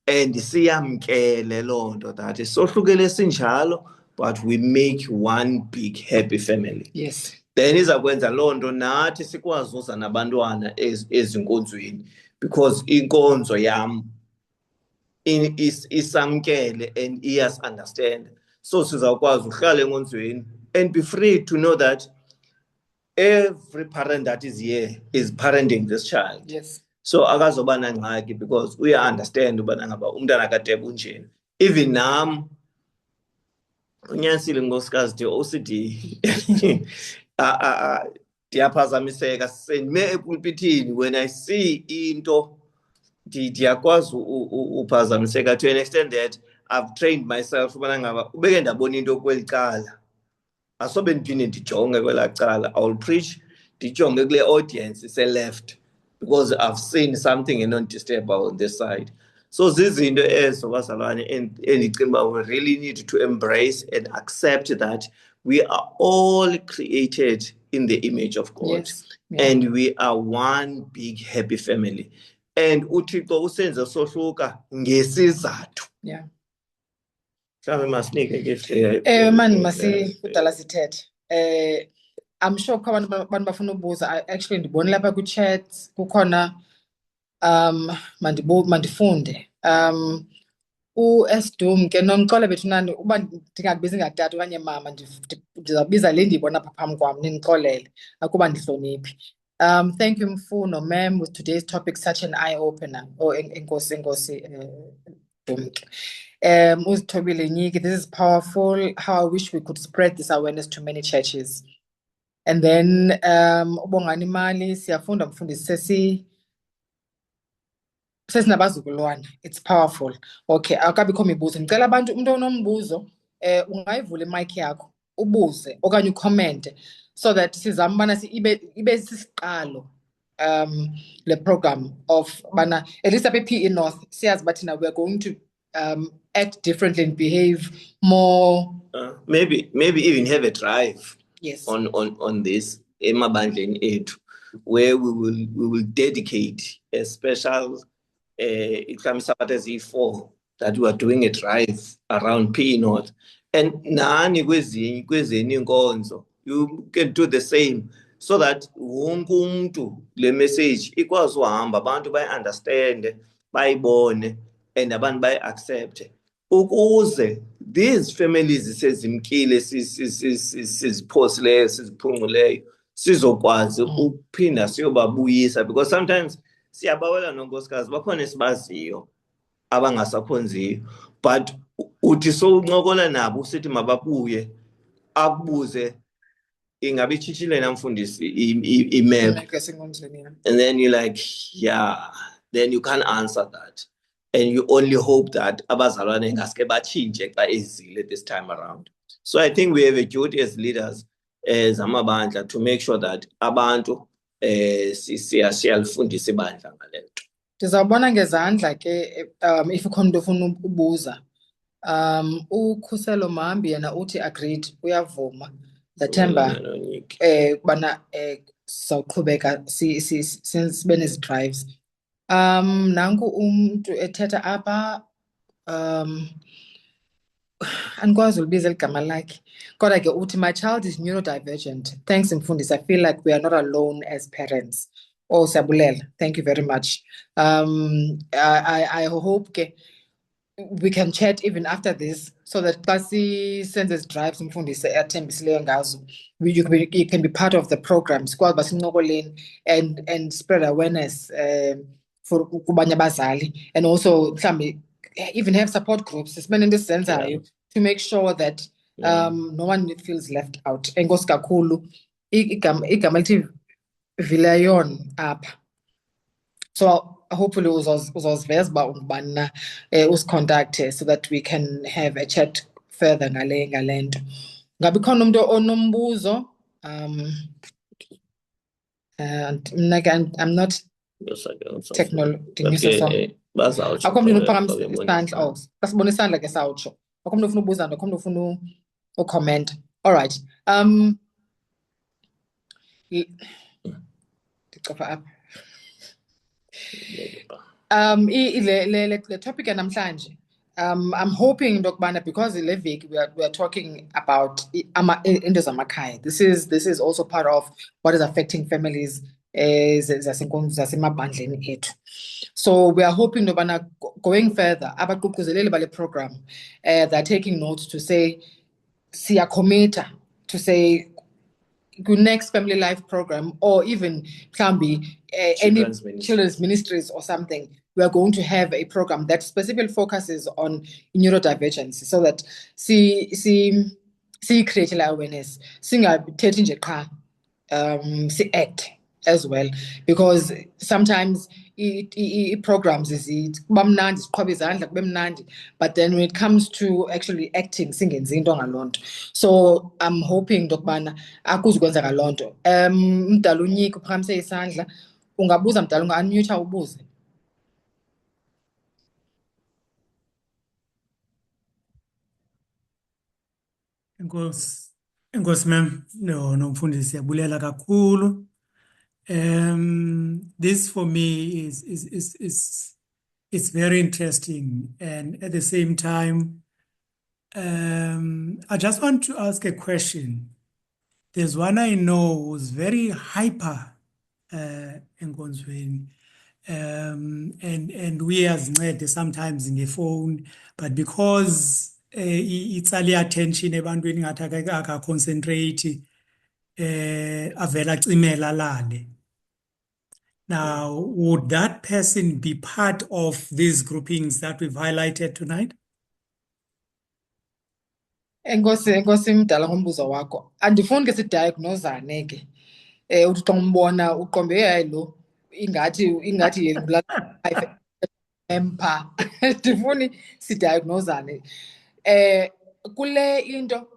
and siyamkele loo nto that sohlukile sinjalo, but we make one big happy family. Yes. Then izakwenza loo nto nathi sikwazi uza nabantwana ezinkonzweni, because inkonzo yam isamkele and iyas understand. So sizawukwazi uhlala enkonzweni and be free to know that every parent that is here is parenting this child. Yes. So akazoba nangxaki because uya understand ubana ngaba umntana kaTeb unjeni. Even nam unyanisile nkosikazi the OCD ndiyaphazamiseka sendime epulpitini when I see into ndiyakwazi uphazamiseka to an extent that I've trained myself ubana ngaba ubeke ndabona into kweli cala asobe ndiphinde ndijonge kwela cala. I will preach ndijonge kule audience se left because I've seen something non-disturbable on this side. So zizinto ezo bazalwane endicinga uba we really need to embrace and accept that we are all created in the image of God. Yes. Yeah. And we are one big happy family. And uThixo usenze sohluka ngesizathu. Yeah. Mhlawumbe masinike gift Man, kudala sithethe. I'm sure kukho abantu bafuna ubuza. Actually ndibone lapha kwi-chat kukhona mandifunde. U-Esdum ke nomxole bethu nani uba ndingakubizi ngatata okanye mama ndizawubiza le ndiyibona apha phambi kwam nindixolele akuba ndihloniphi. Thank you Mfuno ma'am with today's topic such an eye-opener. Enkosi Dumke. Uzithobile Nyiki, this is powerful. How I wish we could spread this awareness to many churches. And then Ubongani Mali siyafunda mfundisi sesinabazukulwana. It's powerful. Okay, akabikho mibuzo. Ngicela abantu umuntu onombuzo ungayivula imic yakho ubuze okanye ucomment so that sizambana ibe sisiqalo le program of bana at least apha PE North siyazi bathina we are going to act differently and behave more maybe even have a drive. Yes. on this emabandleni ethu where we will dedicate a special E4 that we are doing a drive around PE North. And nani kwezinye inkonzo you can do the same so that wonke umuntu le message ikwazi uhamba abantu bayi-understand bayibone and abantu bayi-accept ukuze these families sezimkile siziphosileyo siziphunguleyo sizokwazi ukuphinda siyobabuyisa because sometimes siyabawela nonkosikazi bakhona esibaziyo abangasakhonziyo but uthi sowuncokola nabo usithi mababuye akubuze ingabe itshitshile namfundisi imap and then you're like yeah then you can't answer that and you only hope that abazalwane ngaske batshintshe xa ezile this time around. So I think we have a duty as leaders as amabandla to make sure that abantu siyalifundisa ibandla ngale nto. Ndizawubona ngezandla ke if ukhona umuntu ofuna ubuza. Ukhuselo Mahambi yena uthi agreed uyavuma. Ndathemba kubana sizawuqhubeka since benezi drives. Nanku umuntu ethetha apha andikwazi ulibiza igama lakhe kodwa ke uthi my child is neurodivergent. Thanks Mfundisi, I feel like we are not alone as parents. Oh siyabulela, thank you very much. I hope ke we can chat even after this so that xa senze drives Mfundisi athembisileyo ngazo you can be part of the program sikwazi basincokoleni and spread awareness for kubanye abazali and also mhlambi even have support groups to make sure that no one feels left out. Enkosi kakhulu igama lithi Vilayon apha. So hopefully uzoziveza uba ungubani na usicontacte so that we can have a chat further ngale nto. Ngabe khona umuntu onombuzo I'm not technology. Akho umuntu uphakamisa isandla. Oh, kasibona isandla ke sawutsho. Akho umuntu ufuna ubuza akho umuntu ufuna ucomment. All right. Ndicofa apha. Le topic namhlanje. I'm hoping ndokubana because le week we are talking about into zamakhaya. This is also part of what is affecting families zasemabandleni ethu. So we are hoping ndokubana going further abaququzeleli bale program they're taking notes to say siyacommita to say next family life program or even can be any children's ministries or something. We are going to have a program that specifically focuses on neurodivergence so that see create awareness, singathethi nje qha see act as well, because sometimes programs is bamnandi siqhwaba izandla kube mnandi, but then when it comes to actually acting singenzi into ngaloo nto. So I'm hoping ndokubana akuzukwenzeka loo nto. Mdala unyiki uphakamise isandla Ungabuza mdala, unga-unmute ubuze. Enkosi ma'am, nomfundisi siyabulela kakhulu. This for me is it's very interesting, and at the same time, I just want to ask a question. There's one I know who's very hyper enkonzweni. And we as Ncede sometimes in the phone, but because it's early attention ebantwini ngathi aka-concentrate avela acimela lale. Now, would that person be part of these groupings that we've highlighted tonight? Enkosi mdala ngombuzo wakho. Andifuni ke sidiagnosane ke. Uthi xa umbona uqombe hayi lo ingathi yena empha. Ndifuni sidiagnosane. Kule into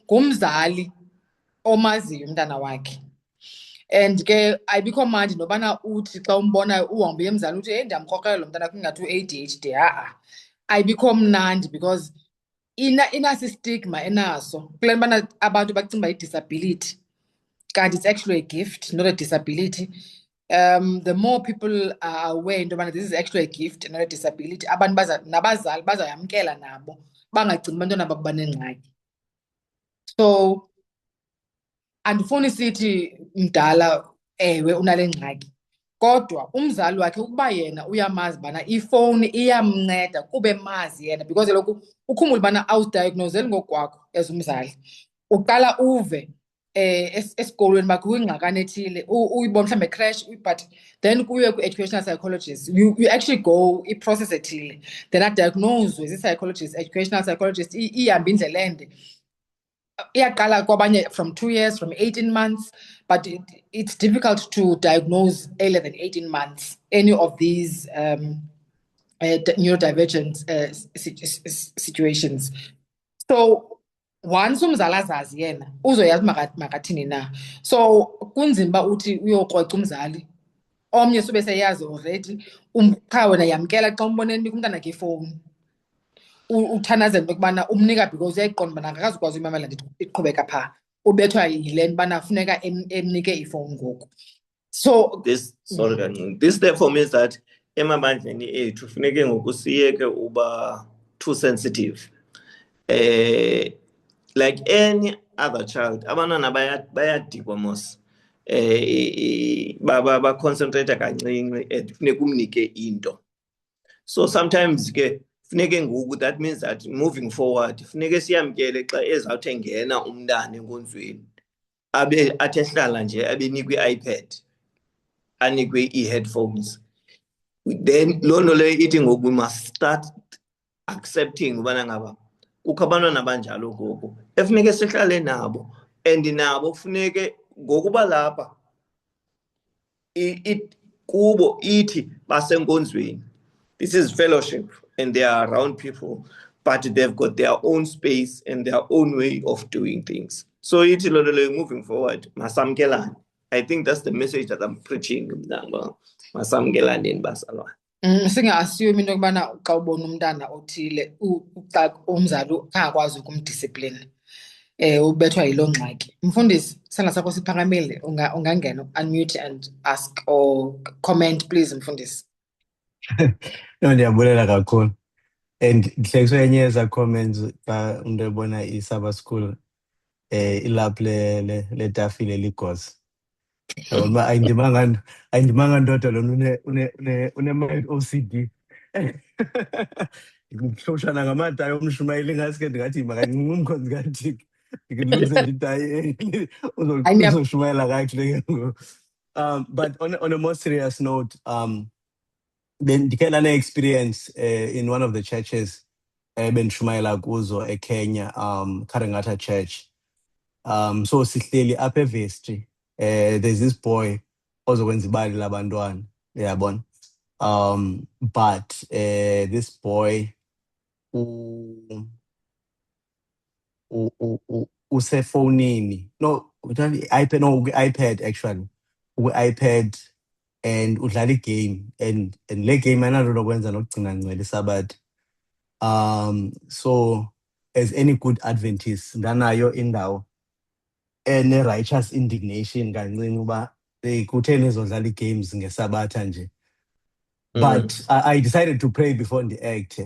ngumzali omaziyo umntana wakhe. And ke ayibikho mandi nobana uthi xa umbona uhambe uye emzali uthi hey ndiyamkrokrela lo mntana kungathi u-ADHD. Ayibikho mnandi because inasi stigma enaso kule mbana abantu bacinga yi-disability, kanti it's actually a gift, not a disability. The more people are aware into yobana this is actually a gift and not a disability, abantu nabazali bazayamkela nabo bangacingi abantwana babo banengxaki. So andifuni sithi mdala ewe unale ngxaki, kodwa umzali wakhe ukuba yena uyamazi bana ifowuni iyamnceda kube emazi yena, because kaloku ukhumbule ubana awuzidiagnoseli ngokwakho as umzali. Uqala uve esikolweni uba kukho ingxakana ethile, uyibona mhlawumbi crash, but then kuye ku-educational psychologist. You actually go i-process ethile, then adiagnoswe zii-psychologist, educational psychologist, ihambe indlela ende. Iyaqala kwabanye from 2 years, from 18 months, but it's difficult to diagnose earlier than 18 months any of these neurodivergent situations. So once umzali azazi yena uzoyazi makathini na. So kunzima uba uthi uyokrweca umzali omnye sube seyazi already, qha wena yamkela xa umbone enika umntana ngefowuni. Uthanazela into yokubana umnika because uyayiqonda ubana akakazukwazi uyimamela iqhubeka phaa, ubethwa yile nto ubana funeka emnike ifowuni ngoku. So this therefore means that emabandleni ethu funeke ngoku siyeke uba too sensitive. Like any other child, abantwana bayadikwa mos. Ba-concentrate kancinci and funeka umnike into. So sometimes ke funeke ngoku, that means that moving forward funeke siyamkele xa ezawuthi engena umntana enkonzweni abe athi ehlala nje abenikwe i-iPad, anikwe ii-headphones. Then loo nto leyo ithi ngoku we must start accepting ubana ngaba kukho abantwana abanjalo ngoku efuneke sihlale nabo, and nabo funeke ngokuba lapha kubo ithi basenkonzweni. This is fellowship and they are around people, but they've got their own space and their own way of doing things. So ithi loo nto leyo moving forward masamkelane. I think that's the message that I'm preaching. Masamkelaneni bazalwane. Singa-assume into yokubana xa ubona umntana othile xa umzali angakwazi ukumdiscipline, ubethwa yiloo ngxaki. Mfundisi, isandla sakho siphakamile, ungangena, unmute and ask or comment please mfundisi. No, ndiyabulela kakhulu. And ndihlekiswe yenye yeza comments xa umntu ebona i-Saba School ilaphu letafile ligosa. Uba ayindimanga ndodwa lona une-mild OCD. Ngihloshana ngamatayi omshumayeli ingaske ndingathi makancinci umkhonzi kaThixo. Ndilungisele itayi uzoshumayela kakuhle ke ngoku. But on a more serious note, then ndikhe ndane-experience in one of the churches bendishumayela kuzo eKenya, Karingata Church. So sihleli apha eVestry. There's this boy ozokwenza ibali labantwana, uyabona. But this boy usefowunini, no, iPad actually. kwi-iPad and udlala igame and le game ayinalo lokwenza nokugcina ngcwele isabathi. So as any good Adventist ndanayo indawo ene-righteous indignation kancinci uba kutheni ezodlala ii-games ngesabatha nje. But I decided to pray before the act.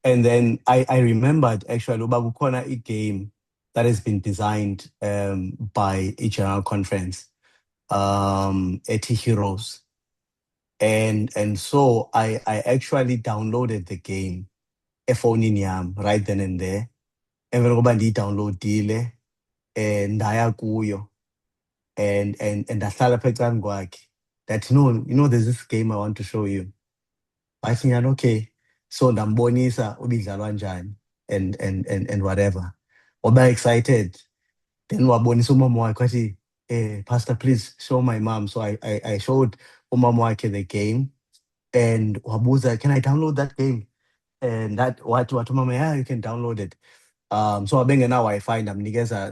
And then I remembered actually uba kukhona i-game that has been designed by a general conference ethi Heroes. And so I actually downloaded the game efonini yam right then and there. Emveni kokuba ndiyidownloadile ndaya kuyo and ndahlala phaa ecaleni kwakhe. That there's this game I want to show you. Wathi nyana okay. So ndambonisa ubidlalwa njani and whatever. Waba excited. Then wabonisa umama wakhe wathi Pastor, please show my mom. So I showed umama wakhe the game and wabuza, can I download that game? And that what mama, yeah, you can download it. So abengena Wi-Fi ndamnikeza,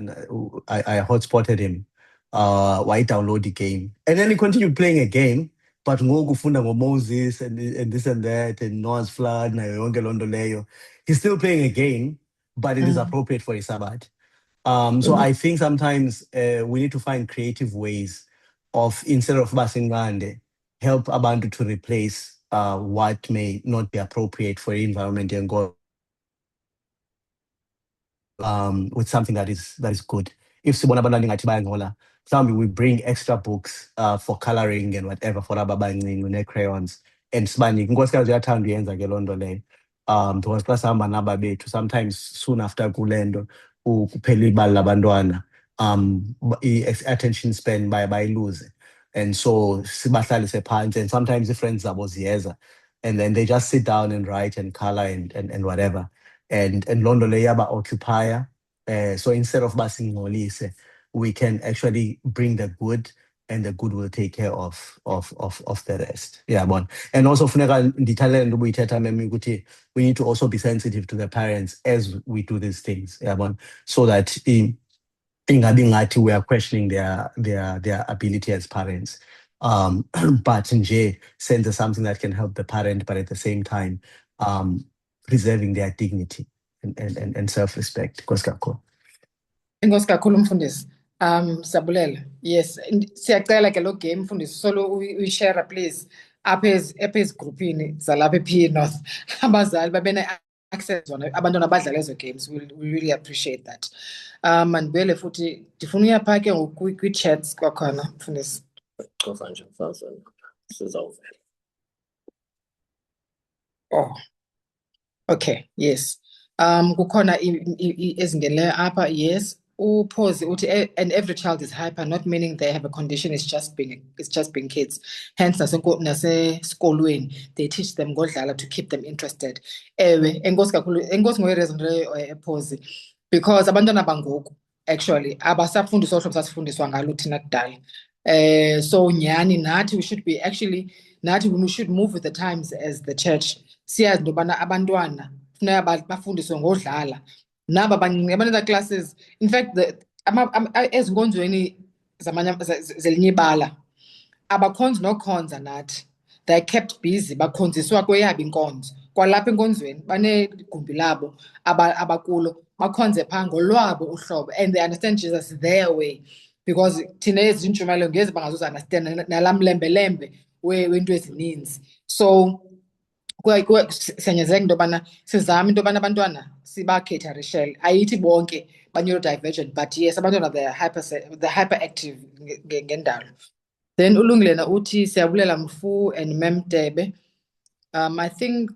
I hotspotted him. Why download the game? And then he continued playing a game, but ngoku ufunda ngoMoses and this and that and Noah's flood nayo yonke loo nto leyo. He's still playing a game, but it is appropriate for a Sabbath. So I think sometimes we need to find creative ways of, instead of basingande, help abantu to replace what may not be appropriate for the environment and go with something that is good. If sibona abantwana ingathi bayangola, mhlawumbi we bring extra books for coloring and whatever for aba abancinci ne-crayons and sibanike. Inkosikazi uyathanda uyenza ke loo nto leyo. Because xa sihamba naba bethu, sometimes soon after kule nto kuphela ibali labantwana, i-attention span bayiluze. And so sibahlalise phansi, and sometimes the friends zabo ziyeza, and then they just sit down and write and color and whatever. And loo nto leyo iyaba-occupier. So instead of basingcolise, we can actually bring the good, and the good will take care of the rest. Yeah, bon. And also funeka ndithathele into ubuyithetha memi ukuthi we need to also be sensitive to the parents as we do these things. Yeah, bon. So that ingabi ngathi we are questioning their ability as parents. But nje senze something that can help the parent, but at the same time preserving their dignity and self-respect. Nkosi kakhulu. Enkosi kakhulu mfundisi. Sabulela. Yes, siyacela ke lo game mfundisi solo uyishare please apha ezigroupini zalapha ePE North. Abazali babe ne-access zona abantwana abadlala ezo games. We really appreciate that. Mandibele futhi ndifuna uya phaa ke ngoku kwi-chats kwakhona mfundisi. Cofa nje sizawuvela. Oh. Okay, yes. Kukhona ezingene apha, yes. Upause uthi and every child is hyper, not meaning they have a condition, it's just being kids. Hence nasesikolweni they teach them ngodlala to keep them interested. Enkosi kakhulu, enkosi ngoyereason pause, because abantwana bangoku actually abasafundiswa ohlobo sasifundiswa ngalo thina kudala. So nyani nathi we should be actually we should move with the times as the church. Siyazi into yobana abantwana funeka bafundiswe ngodlala. Naba abancinci abaneza classes, in fact ezinkonzweni zelinye ibala abakhonzi nokhonza nathi, they're kept busy, bakhonziswa kweyabo inkonzo. Kwalapha enkonzweni banegumbi labo abakulo bakhonze phaa ngolwabo uhlobo, and they understand Jesus their way, because thina ezintshumayelo ngezi bangazuza understand nalaa mlembelembe wento ezininzi. So siyanyanzeleka into yobana sizame into yobana abantwana sibakhetharishele. Ayithi bonke ba-neurodivergent, but yes, abantwana the hyperactive ngendalo. Then uLungilena uthi siyabulela Mfu and Mem Tebe. I think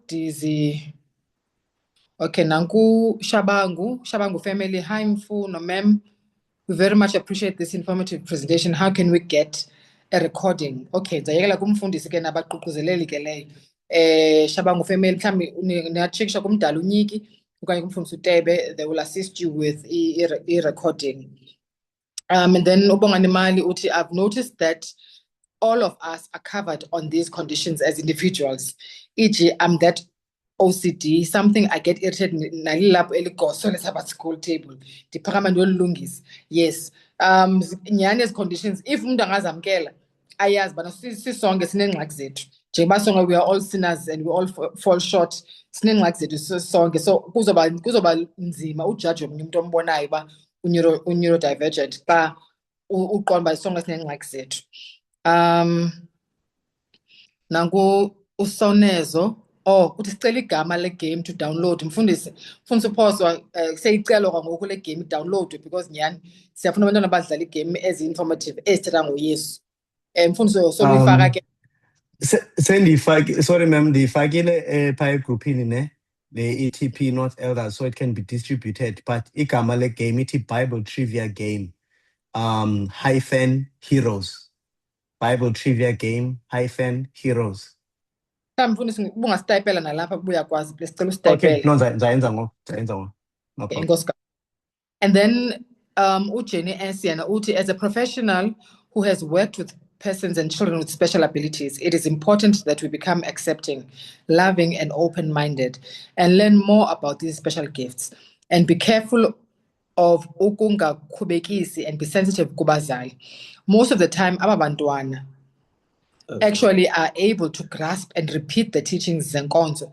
okay, nanku Shabangu family. Hi Mfu no Mem. We very much appreciate this informative presentation. How can we get a recording? Okay, ndiyayekela kumfundisi ke nabaququzeleli ke leyo. Shabangu family mhlawumbi niyatshekisha kumdala unyiki okanye kumfundisi uTebe, they will assist you with recording. And then uBongani Mali uthi, I've noticed that all of us are covered on these conditions as individuals. E.g., I'm that OCD, something I get irritated nalilapho eligoso lesaba school table. Diphakama ndiyolilungisa. Yes. Nyani ezi conditions, if umuntu angazamkela, ayazi bana sisonke sinengxaki zethu njengoba sonke we are all sinners and we all fall short sinengxaki zethu sisonke so kuzoba nzima ujaji omnye umuntu ombonayo uba u-neurodivergent xa uqonda uba sonke sinengxaki zethu. Nanku usonezo uthi sicela igama le-game to download. Mfundisi uphoswa seyicelo kwangoku le game download because nyhani siyafuna abantwana badlala igame ezi-informative ezithetha ngoyesu. Mfundisi sokuyifaka ke sorry ma'am, ndiyifakile phaa egruphini ne le-ETP North Elders so it can be distributed, but igama le-game ithi Bible Trivia Game -Heroes. Bible Trivia Game -Heroes. Mfundisi ubungasitayipela nalapha uyakwazi please sicela Okay, usitayipele. no, zayenza ngo. No problem. Inkosi. And then uJenny S yena uthi as a professional who has worked with persons and children with special abilities, it is important that we become accepting, loving and open-minded and learn more about these special gifts and be careful of ukungakhubekisi and be sensitive kubazali. Most of the time abantwana actually are able to grasp and repeat the teachings zenkonzo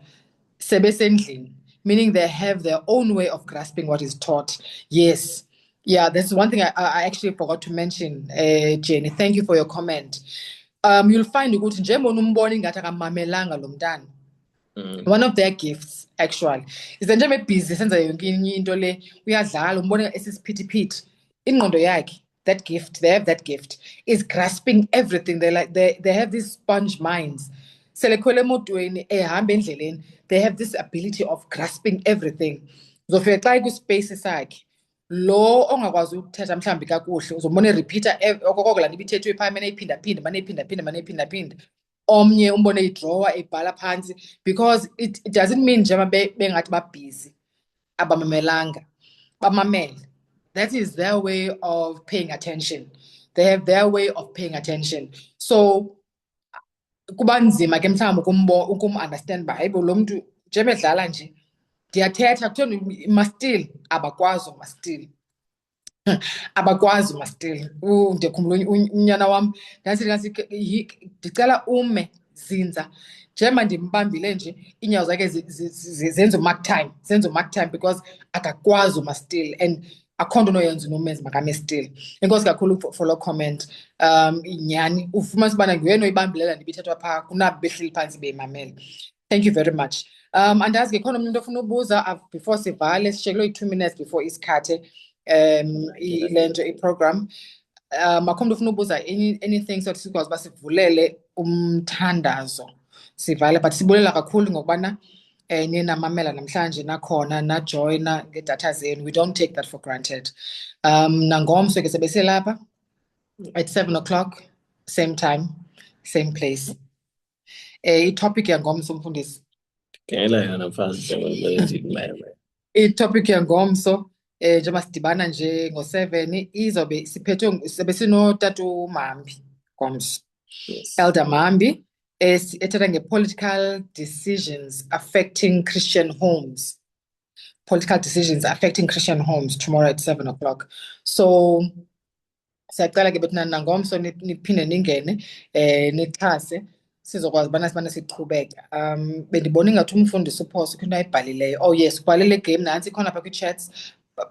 sebesendlini, meaning they have their own way of grasping what is taught. Yes. Yeah, that's one thing I actually forgot to mention, Jenny. Thank you for your comment. You'll find ukuthi njengoba umbona ingathi akamamelanga lo mntana. One of their gifts actually is that njengoba busy senza yonke into le uyadlala umbona esisiphithiphithi ingqondo yakhe. That gift, they have that gift, is grasping everything. They have these sponge minds. They have this ability of grasping everything. So if you're trying to space sakhe, lo ongakwazi ukuthetha mhlambi kakuhle uzobona repeater okokokela nibithethwe pha mane iphinda omnye umbone idrawer ebhala phansi because it doesn't mean nje bengathi ba busy abamamelanga bamamele. That is their way of paying attention. They have their way of paying attention. So kuba nzima ke mhlawumbi ukum-understand uba hayibo lo mntu njengoba edlala nje ndiyathetha kuthiwa mastil abakwazi mastil abakwazi mastil. Ndiyakhumbula unyana wam ndicela ume zinza njengoba ndimbambile nje iinyawo zakhe zenza umark time because akakwazi mastil and akho nto noyenza unomenzi makame still. Enkosi kakhulu for lo comment. Inyani ufumanisa ubana nguyena oyibambilela ndibithethwa phaa kunabo behleli phantsi beyimamele. Thank you very much. Andazi ke khona umuntu ofuna ubuza before sivale sishiyekile 2 minutes before isikhathe le nto iprogram. Akho umuntu ofuna ubuza anything so sikwazi uba sivulele umthandazo sivale, but sibulela kakhulu ngokubana niye namamela namhlanje nakhona najoyina ngedatha zenu. We don't take that for granted. Nangomso ke sebeselapha at 7 o'clock, same time, same place. I-topic yangomso mfundisi. Kela yona mfundisi I-topic yangomso njengoba sidibana nje ngo-7 izobe sibe sinotata Mambi ngomso. Elder Mambi ethetha nge-political decisions affecting Christian homes. Political decisions affecting Christian homes tomorrow at 7 o'clock. So siyacela ke bethi nangomso niphinde ningene nixhase sizokwazi ubana siqhubeka. Bendibona ingathi umfundisi uPhoso kwinto ayibhalileyo. Oh yes, ubhalile game nansi ikhona apha kwi-chats.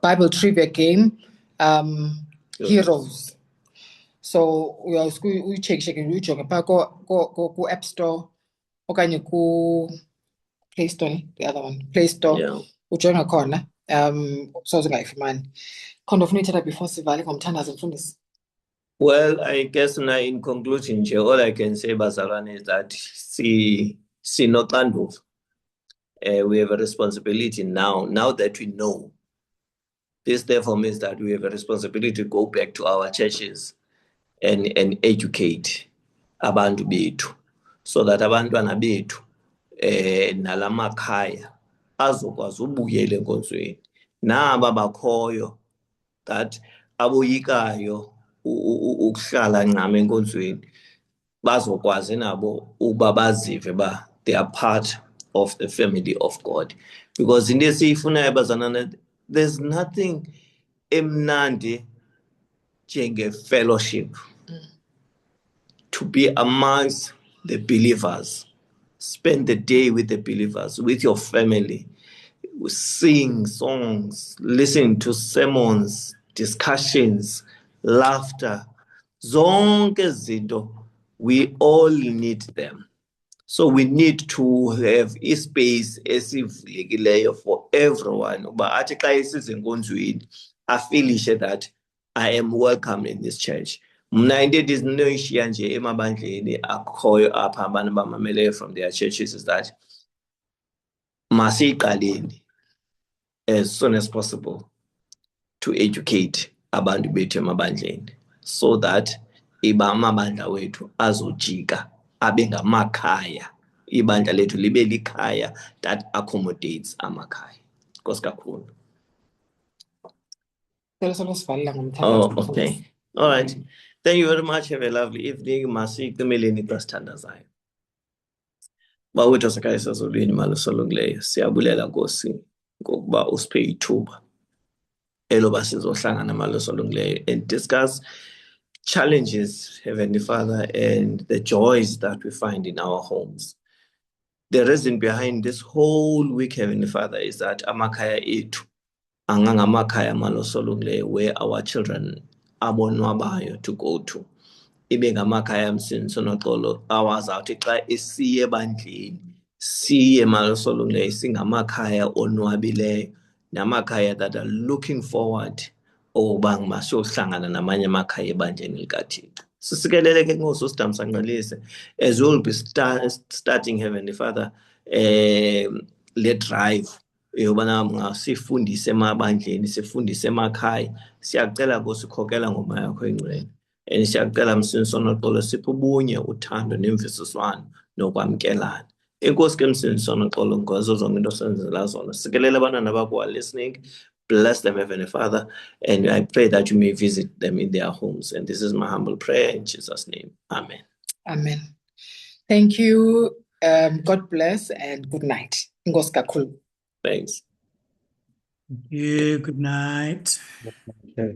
Bible Trivia Game Heroes. So uyicheck uyijonge phaa ku-App Store okanye ku-Play Store, the other one, Play Store. Yeah. Ujonga khona soze ungayifumani. Khona ufuna uyithetha before sivale ngomthandazo mfundisi? Well, I guess now in conclusion, all I can say, bazalwane, is that we have a responsibility now that we know. This therefore means that we have a responsibility to go back to our churches and educate abantu bethu, so that abantwana bethu nalamakhaya azokwazi ubuyela enkonzweni. Naba bakhoyo that aboyikayo ukuhlala ncama enkonzweni bazokwazi nabo uba bazive ba they are part of the family of God. Because in this ifuna there's nothing emnandi njenge fellowship to to be amongst the believers. Spend the day with the believers, with your family. Sing songs, listen to sermons, discussions, laughter. Zonke zinto, we all need them. So we need to have a space esivulekileyo for everyone. Uba athi xa esiza enkonzweni, afilishe that I am welcome in this church. Mna into endinoyishiya nje emabandleni akhoyo apha abantu abamameleyo from their churches is that masiyiqaleni as soon as possible to educate abantu bethu emabandleni so that amabandla wethu azojika abe ngamakhaya. Ibandla lethu libe likhaya that accommodates amakhaya. Nkosi kakhulu. Oh, okay. All right. Thank you very much. Have a lovely evening. Masiyicimeleni xa sithandazayo. Bawethu sakhaya sazolweni malusolungileyo. Siyabulela Nkosi ngokuba usiphe ithuba eloba sizohlangana malusolungileyo and discuss challenges, Heavenly Father, and the joys that we find in our homes. The reason behind this whole week, Heavenly Father, is that amakhaya ethu angangamakhaya malusolungileyo where our children abonwabayo to go to. Ibe ngamakhaya Msindisi Noxolo awazawuthi xa esiye ebandleni siye malusolungileyo singamakhaya onwabileyo namakhaya that are looking forward oba masiyohlangana namanye amakhaya ebandleni likaThixo. Sisikelele ke ngoso sidamsanqelise as we'll be starting, Heavenly Father, le drive yobana ngasifundise emabandleni sifundise emakhaya. Siyacela ngosikhokela ngoma yakho engcwele and siyacela Msindisi Noxolo siphe ubunye uthando nemvisiswano nokwamkelana. Enkosi ke Msindisi Noxolo ngazo zonke into senzela zona. Sikelele abantwana bakho are listening. Bless them, Heavenly Father, and I pray that you may visit them in their homes. And this is my humble prayer in Jesus' name. Amen. Amen. Thank you. God bless and good night. Nkosi kakhulu. Thanks. Yeah, good night. Okay.